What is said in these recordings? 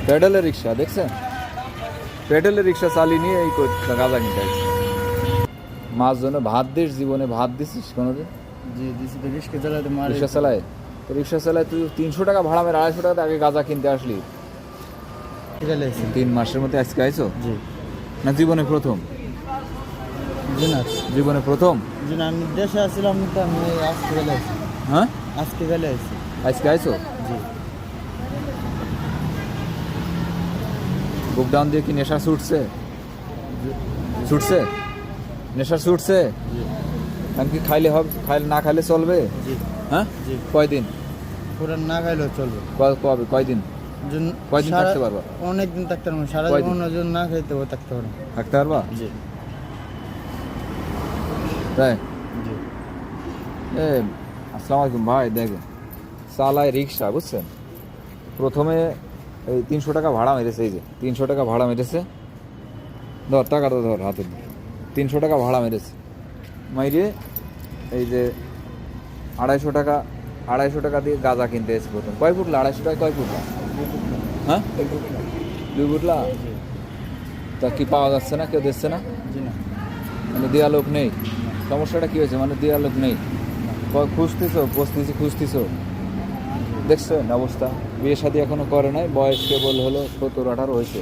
প্যাডেলের রিক্সা দেখছেন, প্যাডেলের রিক্সা চালিয়ে নিয়ে এই গাঁজা কিনতে আসছে। মাছ জন্য ভাত দিস, জীবনে ভাত দিছিস কোনোদিন? জি দিছি তো, রিক্সা চালাতে মারে। রিক্সা চালায় তো, রিক্সা চালায় তুই 300 টাকা ভাড়া মেরে 250 টাকা আগে গাঁজা কিনতে আসলি। 3 মাসের মধ্যে আজকে আইছো? জি। না জীবনে প্রথম? জি না, জীবনে প্রথম। জি না, আমি দেশে আসছিলাম তো, আমি আজকে গেলে আসছি। হ্যাঁ আজকে গেলে আসছি। আজকে আইছো? জি। বুক ডাউন দিয়ে কি নেশা ছুটছে? ছুটছে নেশা ছুটছে? জি। আমি কি খাইলে হবে, খাইলে না খাইলে চলবে? জি। হ্যাঁ জি। কয়দিন? পুরো না খাইলেও চলবে। কবে কয়দিন? কয়দিন থাকতে পারবা? অনেক দিন থাকতে পারবো, সারা কয়দিন? জীবন ওজন না খাইতে থাকতে পারবো। থাকতে পারবা? জি। তাই? জি। এ আসসালামু আলাইকুম ভাই, দেখেন চালায় রিক্সা বুঝছেন, প্রথমে এই 300 টাকা ভাড়া মেরেছে, এই যে 300 টাকা ভাড়া মেরেছে, ধর টাকাটা ধর হাতে, 300 টাকা ভাড়া মেরেছে, মাইরে এই যে 250 টাকা দিয়ে গাঁজা কিনতে এসে প্রথম। কয় ফুটলা 250 টাকা? কয় ফুটলা? হ্যাঁ 2 ফুটলা। তা কি পাওয়া যাচ্ছে না, কেউ দিচ্ছে না? জি না। মানে দেয়া লোক নেই? সমস্যাটা কি হয়েছে, মানে দেয়া লোক নেই? খুঁজতেছো, বসতেছি খুঁজতেছো, দেখছেন অবস্থা। বিয়ে শাদী এখনো করে নাই, বয়স কেবল হলো 17-18 হয়েছে,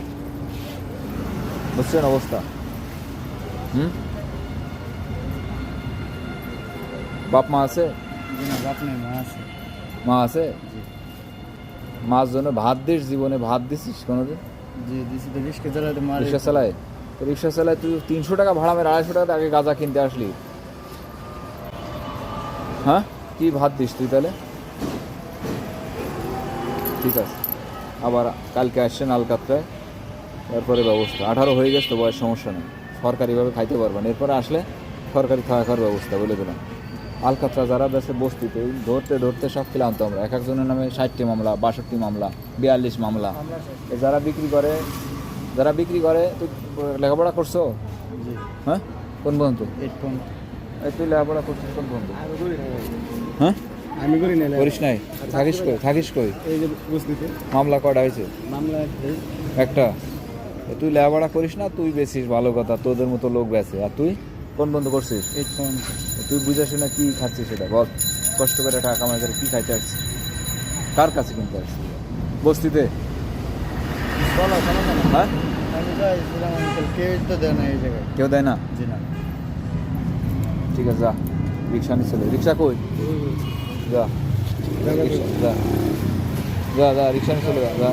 বুঝছেন অবস্থা। বাপ মা আছে? জি না, বাপ নেই, মা আছে। মা আছে? জি। মার জন্য ভাত দিস, জীবনে ভাত দিছিস কোনোদিন? জি দিছি তো, রিক্সা চালাতে মারে। রিক্সা চালায় তো, রিক্সা চালায় তুই 300 টাকা ভাড়া মেরে 250 টাকা আগে গাঁজা কিনতে আসলি। হ্যাঁ কি ভাত দিস তুই তাহলে? ঠিক আছে, আবার কালকে আসছেন আলকাতরায়, তারপরে ব্যবস্থা। 18 হয়ে গেছে তো, বয়স সমস্যা নেই, সরকারিভাবে খাইতে পারবেন। এরপরে আসলে সরকারি থাকার ব্যবস্থা বলে দিলাম। আলকাতরা যারা বেছে বস্তিতে ধরতে ধরতে সব ক্লান্ত আমরা, এক একজনের নামে 60টি মামলা, 62 মামলা, 42 মামলা। যারা বিক্রি করে তুই লেখাপড়া করছো? জি। হ্যাঁ কোন পর্যন্ত? 8 পয়েন্ট। তুই লেখাপড়া করছিস কোন পর্যন্ত? হ্যাঁ আমি করি না। করিস নাই? থাকিস কই? এই যে বস্তিতে। মামলা কয়টা হয়েছে? মামলা একটা। তুই লেখাপড়া করিস না, তুই বেচিস, ভালো কথা, তোদের মতো লোক বেচে। আর তুই কোন বন্ধ করছিস? 8 পয়েন্ট। তুই বুঝাস না কি খাচ্ছিস সেটা বল। কষ্ট করে টাকা কামাই করে কি খাইতে আসছিস? কার কাছে কিনতে আসছিস? বস্তিতে? বলো সমস্যা না। হ্যাঁ আমি যাইছিলাম, কেউ তো দেয় না এই জায়গায়। কেউ দেয় না? জি না। ঠিক আছে যা, রিক্সা নিয়ে চলে। রিক্সা কই? যা যা যা রিক্সা নিয়ে চলে যা।